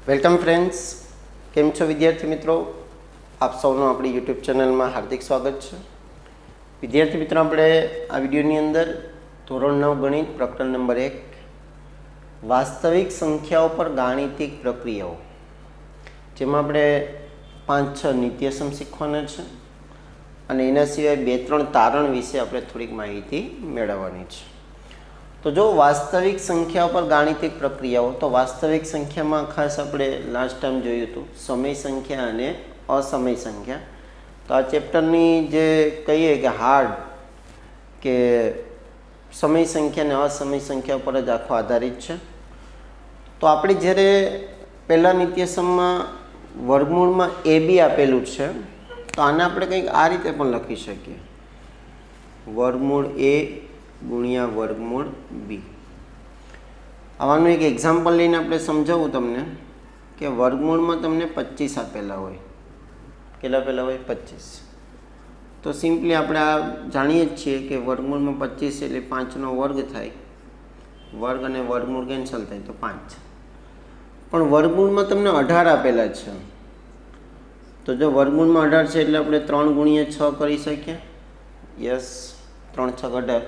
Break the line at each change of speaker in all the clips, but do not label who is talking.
Welcome friends, કેમ છો વિદ્યાર્થી મિત્રો? આપ સૌનું આપણી યુટ્યુબ ચેનલમાં હાર્દિક સ્વાગત છે. વિદ્યાર્થી મિત્રો, આપણે આ વિડીયોની અંદર ધોરણ 9 ગણિત પ્રકરણ નંબર 1 વાસ્તવિક સંખ્યાઓ પર ગાણિતિક પ્રક્રિયાઓ, જેમાં આપણે 5-6 નિત્યસમ શીખવાના છે અને એના સિવાય 2-3 તારણ વિશે આપણે થોડીક માહિતી મેળવવાની છે. તો જો વાસ્તવિક સંખ્યાઓ પર ગાણિતિક પ્રક્રિયાઓ, તો વાસ્તવિક સંખ્યામાં ખાસ આપણે લાસ્ટ ટાઈમ જોયું હતું સમય સંખ્યા અને અસમય સંખ્યા. તો આ ચેપ્ટરની જે કહીએ કે હાર્ડ કે સમય સંખ્યા અને અસમય સંખ્યા પર જ આખો આધારિત છે. તો આપણે જ્યારે પહેલા નિત્યસમમાં વર્ગમૂળમાં AB આપેલું છે, તો આને આપણે કંઈક આ રીતે પણ લખી શકીએ, વર્ગમૂળ A ગુણ્યા વર્ગમૂળ B. આવાનું એક એક્ઝામ્પલ લઈને આપણે સમજાવું તમને કે વર્ગમૂળમાં તમને 25 આપેલા હોય. કેટલા આપેલા હોય? 25. તો સિમ્પલી આપણે આ જાણીએ જ છીએ કે વર્ગમૂળમાં 25 એટલે 5નો વર્ગ થાય, વર્ગ અને વર્ગમૂળ કેન્સલ થાય તો 5. પણ વર્ગમૂળમાં તમને 18 આપેલા છે, તો જો વર્ગમૂળમાં 18 છે એટલે આપણે 3 ગુણ્યા 6 કરી શકીએ. યસ, 3 6 18.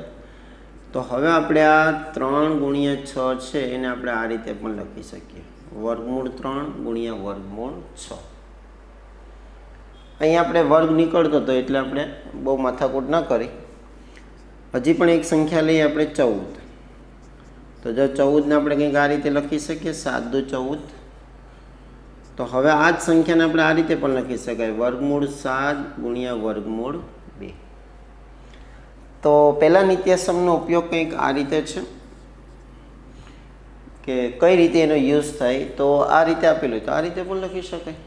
તો હવે આપણે આ 3 ગુણ્યા 6 છે એને આપણે આ રીતે પણ લખી શકીએ, વર્ગમૂળ 3 ગુણ્યા વર્ગમૂળ 6. અહીંયા આપણે વર્ગ નીકળતો હતો એટલે આપણે બહુ માથાકૂટ ન કરી. હજી પણ એક સંખ્યા લઈએ આપણે 14. તો જો 14ને આપણે કંઈક આ રીતે લખી શકીએ, 7 દુ 14. તો હવે આ જ સંખ્યાને આપણે આ રીતે પણ લખી શકાય, વર્ગમૂળ 7 ગુણ્યા વર્ગમૂળ 2. તો પહેલા નિત્યસમનો ઉપયોગ કંઈક આ રીતે છે કે કઈ રીતે એનો યુઝ થાય. તો આ રીતે આપેલું હોય તો આ રીતે પણ લખી શકાય.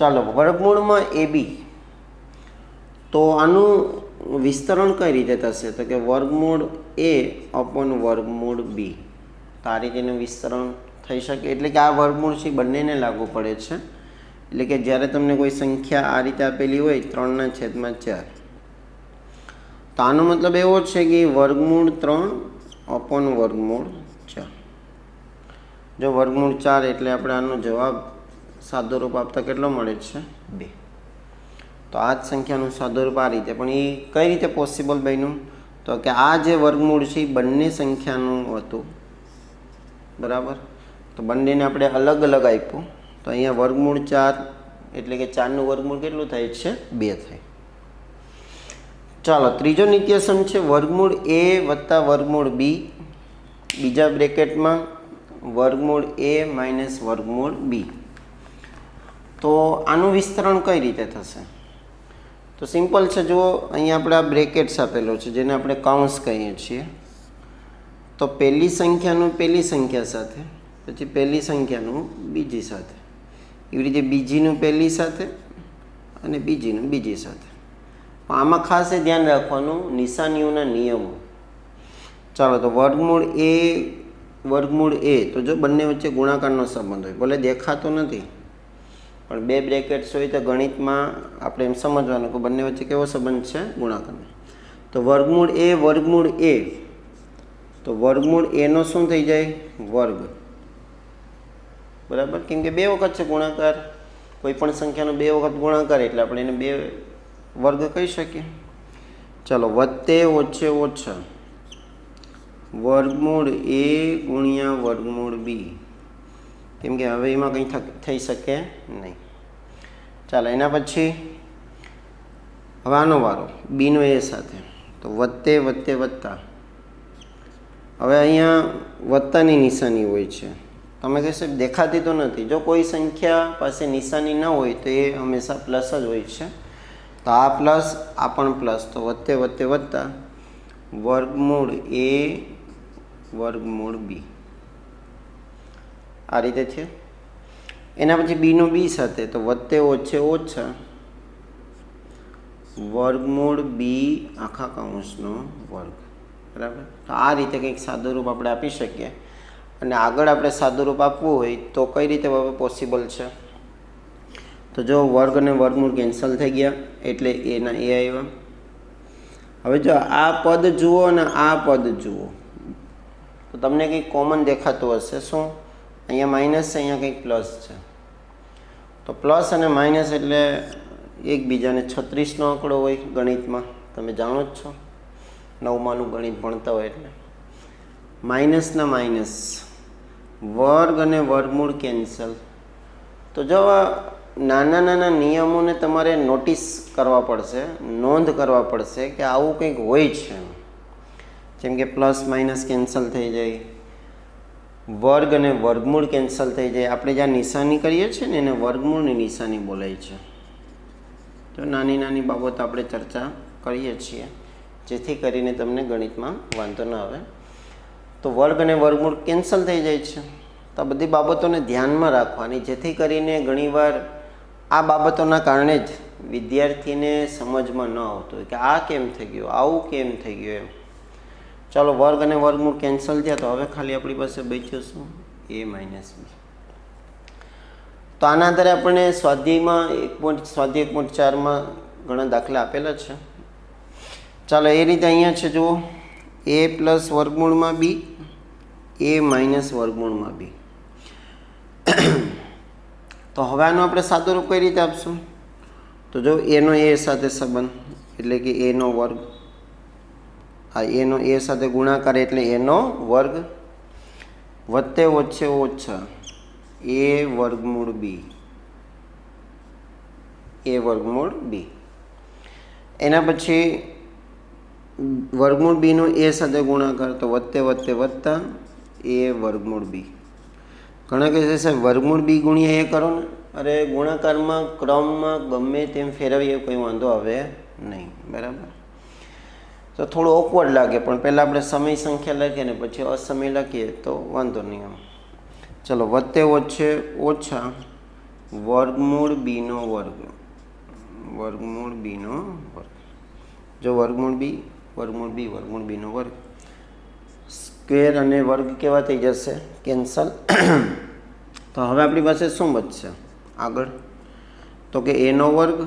ચાલો, વર્ગમૂળમાં AB, તો આનું વિસ્તરણ કઈ રીતે થશે? તો કે વર્ગમૂળ A અપોન વર્ગમૂળ B. તો આ રીતે એનું વિસ્તરણ થઈ શકે. એટલે કે આ વર્ગમૂળ છે બંનેને લાગુ પડે છે. એટલે કે જ્યારે તમને કોઈ સંખ્યા આ રીતે આપેલી હોય 3/4, તો આનો મતલબ એવો છે કે વર્ગમૂળ 3 અપોન વર્ગમૂળ 4. જો વર્ગમૂળ 4 એટલે આપણે આનો જવાબ સાદો રૂપ આપતા કેટલો મળે છે? 2. તો આ જ સંખ્યાનું સાદો રૂપ આ રીતે. પણ એ કઈ રીતે પોસિબલ બન્યું? તો કે આ જે વર્ગમૂળ છે એ બંને સંખ્યાનું હતું, બરાબર. તો બંનેને આપણે અલગ અલગ આપ્યું. તો અહીંયા વર્ગમૂળ 4 એટલે કે 4નું વર્ગમૂળ કેટલું થાય છે? 2 થાય. ચાલો, ત્રીજો નિત્યસમ છે વર્ગમૂળ A વત્તા વર્ગમૂળ B, બીજા બ્રેકેટમાં વર્ગમૂળ A માઇનસ વર્ગમૂળ B. તો આનું વિસ્તરણ કઈ રીતે થશે? તો સિમ્પલ છે. જો અહીંયા આપણે આ બ્રેકેટ્સ આપેલો છે જેને આપણે કૌંસ કહીએ છીએ. તો પહેલી સંખ્યાનું પહેલી સંખ્યા સાથે, પછી પહેલી સંખ્યાનું બીજી સાથે, એવી રીતે બીજીનું પહેલી સાથે અને બીજીનું બીજી સાથે. આમાં ખાસ એ ધ્યાન રાખવાનું નિશાનીઓના નિયમો. ચાલો, તો વર્ગમૂળ A, તો જો બંને વચ્ચે ગુણાકારનો સંબંધ હોય, ભલે દેખાતો નથી પણ 2 બ્રેકેટ્સ હોય તો ગણિતમાં આપણે એમ સમજવાનું કે બંને વચ્ચે કેવો સંબંધ છે? ગુણાકારનો. તો વર્ગમૂળ A, તો વર્ગમૂળ A નો શું થઈ જાય? વર્ગ, બરાબર. કેમ કે 2 વખત છે ગુણાકાર, કોઈ પણ સંખ્યાનો 2 વખત ગુણાકાર એટલે આપણે એને 2 વર્ગ કહી શકીએ. ચાલો, વત્તે ઓછે ઓછા વર્ગમૂળ A ગુણ્યા વર્ગમૂળ B. કેમ કે હવે એમાં કંઈ થઈ શકે નહીં. ચાલો, એના પછી હવે આનો વારો, બીનો A સાથે. તો વત્તે વત્તે વત્તા. હવે અહીંયા વત્તાની નિશાની હોય છે. તમે કહેશો દેખાતી તો નથી. જો કોઈ સંખ્યા પાસે નિશાની ન હોય તો એ હંમેશા પ્લસ જ હોય છે. તો આ પ્લસ, આ પણ પ્લસ. તો વત્તે વત્તે વત્તા વર્ગમૂળ A વર્ગમૂળ B. આ રીતે છે. એના પછી બીનો B સાથે, તો વત્તે ઓછે ઓછા વર્ગમૂળ B આખા કૌંસનો વર્ગ, બરાબર. તો આ રીતે કંઈક સાદુરૂપ આપણે આપી શકીએ. અને આગળ આપણે સાદુરૂપ આપવું હોય તો કઈ રીતે પોસિબલ છે? તો જો વર્ગ અને વર્ગમૂળ કેન્સલ થઈ ગયા એટલે એના એ આવ્યા. હવે જો આ પદ જુઓ અને આ પદ જુઓ તો તમને કંઈક કોમન દેખાતું હશે. શું? અહીંયા માઇનસ છે, અહીંયા કંઈક પ્લસ છે. તો પ્લસ અને માઇનસ એટલે એકબીજાને 36નો આંકડો હોય ગણિતમાં, તમે જાણો જ છો, 9માનું ગણિત ભણતા હોય એટલે. માઇનસના માઇનસ, વર્ગ અને વર્ગમૂળ કેન્સલ. તો જો નાના નાના નિયમોને તમારે નોટિસ કરવા પડશે, નોંધ કરવા પડશે કે આવું કંઈક હોય છે. જેમ કે પ્લસ માઇનસ કેન્સલ થઈ જાય, વર્ગ અને વર્ગમૂળ કેન્સલ થઈ જાય. આપણે જ્યાં નિશાની કરીએ છીએ ને એને વર્ગમૂળની નિશાની બોલાય છે. તો નાની નાની બાબતો આપણે ચર્ચા કરીએ છીએ જેથી કરીને તમને ગણિતમાં વાંધો ન આવે. તો વર્ગ અને વર્ગમૂળ કેન્સલ થઈ જાય છે. તો આ બધી બાબતોને ધ્યાનમાં રાખવાની, જેથી કરીને ઘણીવાર આ બાબતોના કારણે જ વિદ્યાર્થીને સમજમાં ન આવતું હોય કે આ કેમ થઈ ગયું, આવું કેમ થઈ ગયું એમ. ચાલો, વર્ગ અને વર્ગમૂળ કેન્સલ થયા, તો હવે ખાલી આપણી પાસે બચ્યું શું? a minus b. તો આના આધારે આપણે સ્વાધ્યાયમાં સ્વાધ્યાય 1.4માં ઘણા દાખલા આપેલા છે. ચાલો, એ રીતે અહીંયા છે જુઓ, a પ્લસ વર્ગમૂળમાં b, a માઇનસ વર્ગમૂળમાં b. તો હવે આનું આપણે સાદું રૂપ કઈ રીતે આપશું? તો જો એનો એ સાથે સંબંધ એટલે કે એનો વર્ગ, આ એનો એ સાથે ગુણાકાર એટલે એનો વર્ગ વત્તે ઓછે ઓછા એ વર્ગમૂળ બી, એ વર્ગમૂળ બી. એના પછી વર્ગમૂળ બીનો એ સાથે ગુણાકાર તો વત્તે વત્તે વત્તા એ વર્ગમૂળ બી. ઘણા કહે છે સાહેબ વર્ગમૂળ બી ગુણ્યા એ કરો ને. અરે ગુણાકારમાં ક્રમમાં ગમે તેમ ફેરવીએ કોઈ વાંધો આવે નહીં, બરાબર. તો થોડું ઓકવર્ડ લાગે, પણ પહેલાં આપણે સમય સંખ્યા લખીએ ને પછી અસમય લખીએ તો વાંધો નહીં એમ. ચલો, વત્તે ઓછે ઓછા વર્ગમૂળ બીનો વર્ગ, વર્ગમૂળ બીનો વર્ગ. જો વર્ગમૂળ બી, વર્ગમૂળ બી, વર્ગમૂળ બીનો વર્ગ. સ્ક્વેર અને વર્ગ કેવા થઈ જશે? કેન્સલ. તો હવે આપણી પાસે શું બચશે આગળ? તો કે એનો વર્ગ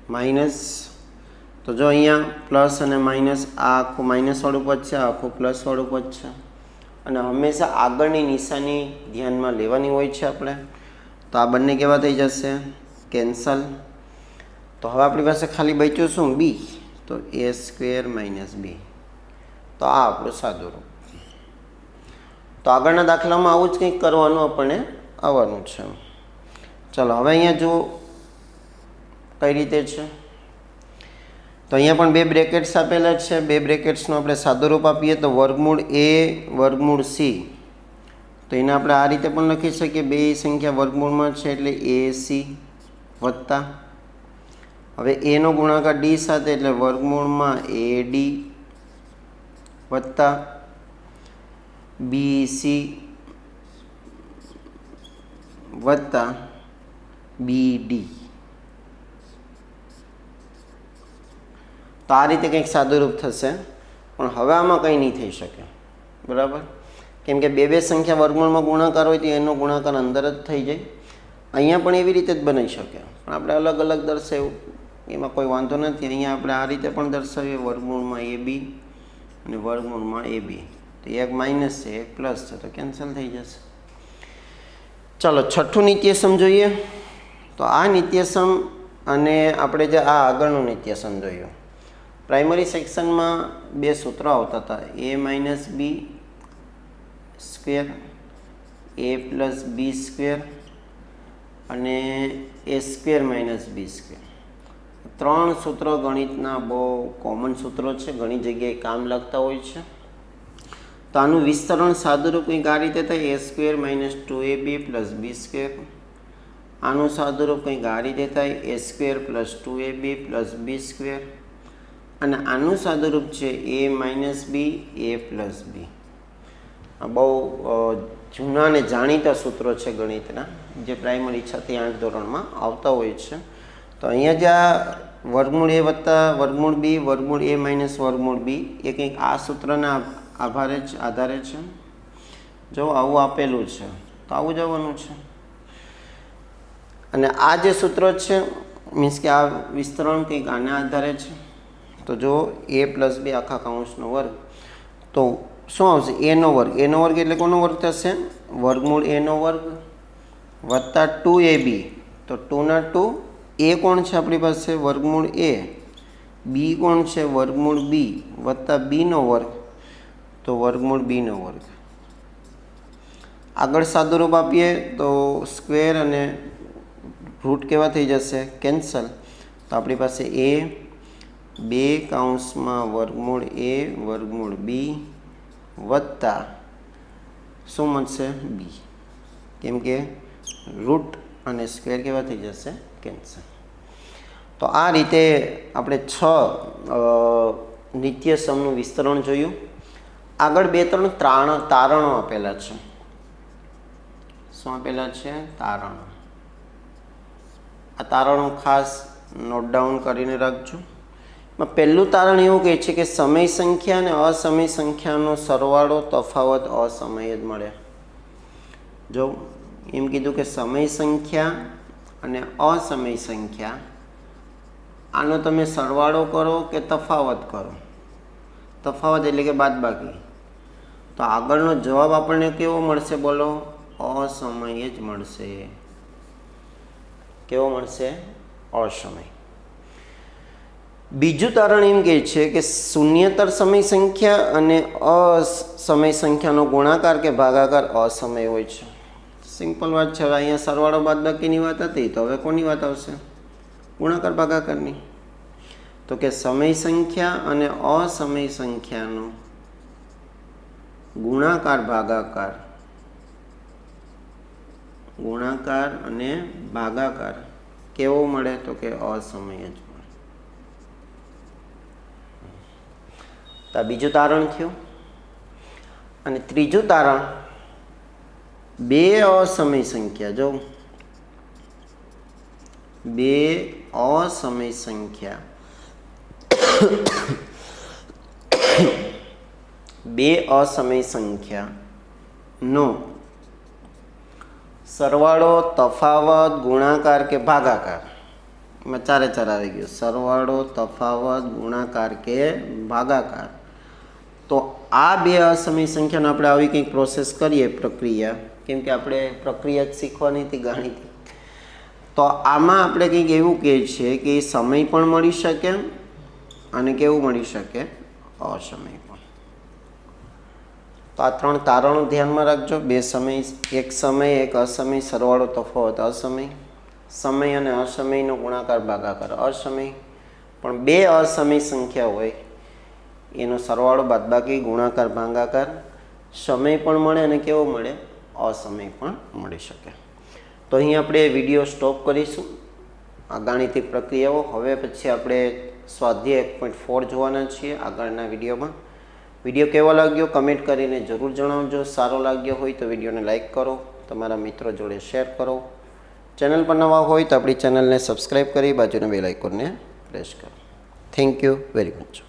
માઇનસ, તો જો અહીંયા પ્લસ અને માઇનસ, આ આખું માઇનસવાળું પદ છે, આ આખું પ્લસવાળું પદ છે. અને હંમેશા આગળની નિશાની ધ્યાનમાં લેવાની હોય છે આપણે. તો આ બંને કેવા થઈ જશે? કેન્સલ. તો હવે આપણી પાસે ખાલી બચ્યું શું? બી. તો એ સ્ક્વેર માઇનસ બી. તો આ આપણું સાદું રૂપ. તો આગળના દાખલામાં આવું જ કંઈક કરવાનું આપણને આવવાનું છે. ચાલો, હવે અહીંયા જો કઈ રીતે છે. તો અહીંયા પણ બે બ્રેકેટ્સ આપેલા છે. બે બ્રેકેટ્સનું આપણે સાદું રૂપ આપીએ તો વર્ગમૂળ એ વર્ગમૂળ સી. તો એને આપણે આ રીતે પણ લખી શકીએ, બે સંખ્યા વર્ગમૂળમાં છે એટલે એ સી વત્તા, હવે એનો ગુણાકાર ડી સાથે એટલે વર્ગમૂળમાં એ ડી વત્તા બી સી વત્તા બી ડી. તો આ રીતે કંઈક સાદું રૂપ થશે. પણ હવે આમાં કંઈ નહીં થઈ શકે, બરાબર. કેમ કે બે બે સંખ્યા વર્ગમૂળમાં ગુણાકાર હોય તો એનો ગુણાકાર અંદર જ થઈ જાય. અહીંયા પણ એવી રીતે જ બનાવી શકે, પણ આપણે અલગ અલગ દર્શાવ્યું એમાં કોઈ વાંધો નથી. અહીંયા આપણે આ રીતે પણ દર્શાવીએ, વર્ગમૂળમાં એ બી અને વર્ગમૂળમાં એ બી. તો એક માઇનસ છે, એક પ્લસ છે, તો કેન્સલ થઈ જશે. ચાલો, છઠ્ઠું નિત્યસમ જોઈએ. તો આ નિત્યસમ અને આપણે જે આ આગળનું નિત્યસમ જોયું, પ્રાઇમરી સેક્શનમાં બે સૂત્રો આવતા હતા, એ માઇનસ બી સ્ક્વેર, એ પ્લસ બી સ્ક્વેર અને એ સ્ક્વેર માઇનસ બી સ્ક્વેર. ત્રણ સૂત્રો ગણિતના બહુ કોમન સૂત્રો છે, ઘણી જગ્યાએ કામ લાગતા હોય છે. તો આનું વિસ્તરણ સાદુરૂપ કંઈક આ રીતે થાય, એ સ્ક્વેર માઇનસ 2ab પ્લસ બી સ્ક્વેર. આનું સાદુરૂપ કંઈક આ રીતે થાય, એ સ્ક્વેર પ્લસ 2ab પ્લસ બી સ્ક્વેર. અને આનું સાદુરૂપ છે એ માઇનસ બી એ પ્લસ બી. આ બહુ જૂના અને જાણીતા સૂત્રો છે ગણિતના, જે પ્રાઇમરી 6 થી 8 ધોરણમાં આવતા હોય છે. તો અહીંયા જે આ વર્ગમૂળ એ વત્તા વર્ગમૂળ બી વર્ગમૂળ એ માઇનસ વર્ગમૂળ બી એ કંઈક આ સૂત્રના આધારે છે. જો આવું આપેલું છે તો આવું જવાનું છે. અને આ જે સૂત્ર છે મીન્સ કે આ વિસ્તરણ કંઈક આના આધારે છે. તો જો એ પ્લસ બી આખા કૌંસનો વર્ગ, તો શું આવશે? એનો વર્ગ. એનો વર્ગ એટલે કોનો વર્ગ થશે? વર્ગમૂળ એનો વર્ગ વત્તા 2ab. તો 2 ના 2. એ કોણ છે આપણી પાસે? વર્ગમૂળ એ. બી કોણ છે? વર્ગમૂળ બી વત્તા બીનો વર્ગ, તો વર્ગમૂળ બીનો વર્ગ. આગળ સાદુરૂપ આપીએ તો સ્ક્વેર અને રૂટ કેવા થઈ જશે? કેન્સલ. તો આપણી પાસે એ 2 કૌંસમાં વર્ગમૂળ એ વર્ગમૂળ બી વત્તા શું મળશે? બી. કેમ કે રૂટ અને સ્ક્વેર કેવા થઈ જશે? કેન્સલ. તો આ રીતે આપણે 6 નિત્ય સમનું વિસ્તરણ જોયું. આગળ 2-3 તારણો આપેલા છે. શું આપેલા છે? તારણો. આ તારણો ખાસ નોટ ડાઉન કરીને રાખજો. પહેલું તારણ એવું કહે છે કે સમય સંખ્યા અને અસમય સંખ્યાનો સરવાળો તફાવત અસમય જ મળે. જો એમ કીધું કે સમય સંખ્યા અને અસમય સંખ્યા, આનો તમે સરવાળો કરો કે તફાવત કરો? તફાવત એટલે કે બાદબાકી. તો આગળનો જવાબ આપણને કેવો મળશે? બોલો, અસમય જ મળશે. કેવો મળશે? અસમય. બીજું તારણ એમ કહે છે કે શૂન્યતર સમય સંખ્યા અને અસમય સંખ્યાનો ગુણાકાર કે ભાગાકાર અસમય હોય છે. સિમ્પલ વાત છે. હવે અહીંયા સરવાળો બાદબાકીની વાત હતી, તો હવે કોની વાત આવશે? ગુણાકાર ભાગાકારની. તો કે સમય સંખ્યા અને અસમય સંખ્યાનો ગુણાકાર ભાગાકાર, ગુણાકાર અને ભાગાકાર કેવો મળે? તો કે અસમય જ મળે. તો આ બીજું તારણ થયું. અને ત્રીજું તારણ, 2 અસમય સંખ્યા, જો 2 અસમય સંખ્યા 2 અસમય સંખ્યાનો સરવાળો, તફાવત, ગુણાકાર કે ભાગાકાર, એમાં 4 આવી ગયો. સરવાળો, તફાવત, ગુણાકાર કે ભાગાકાર. તો આ 2 અસમય સંખ્યાનો આપણે આવી કંઈક પ્રોસેસ કરીએ, પ્રક્રિયા, કેમ કે આપણે પ્રક્રિયા જ શીખવાની હતી ગાણિતિક. તો આમાં આપણે કંઈક એવું કહે છે કે સમય પણ મળી શકે અને કેવું મળી શકે? અસમય પણ. તો આ 3 તારણો ધ્યાનમાં રાખજો. 2 સમય, 1 સમય, 1 અસમય, સરવાળો, તફાવત અસમય. સમય અને અસમયનો ગુણાકાર ભાગાકાર અસમય. પણ 2 અસમય સંખ્યા હોય એનો સરવાળો બાદબાકી, ગુણાકાર ભાગાકાર સમય પણ મળે અને કેવો મળે? અસમય પણ મળી શકે. તો અહીં આપણે વિડીયો સ્ટોપ કરીશું, આ ગાણિતિક પ્રક્રિયાઓ. હવે પછી આપણે સ્વાધ્યાય 1.4 જોવાના છીએ આગળના વિડીયોમાં. વિડીયો કેવો લાગ્યો કમેન્ટ કરીને જરૂર જણાવજો. સારો લાગ્યો હોય તો વિડીયોને લાઇક કરો, તમારા મિત્રો જોડે શેર કરો. ચેનલ પર નવા હોય તો આપણી ચેનલને સબસ્ક્રાઈબ કરી બાજુના બેલ આઇકોનને પ્રેસ કરો. Thank you very much.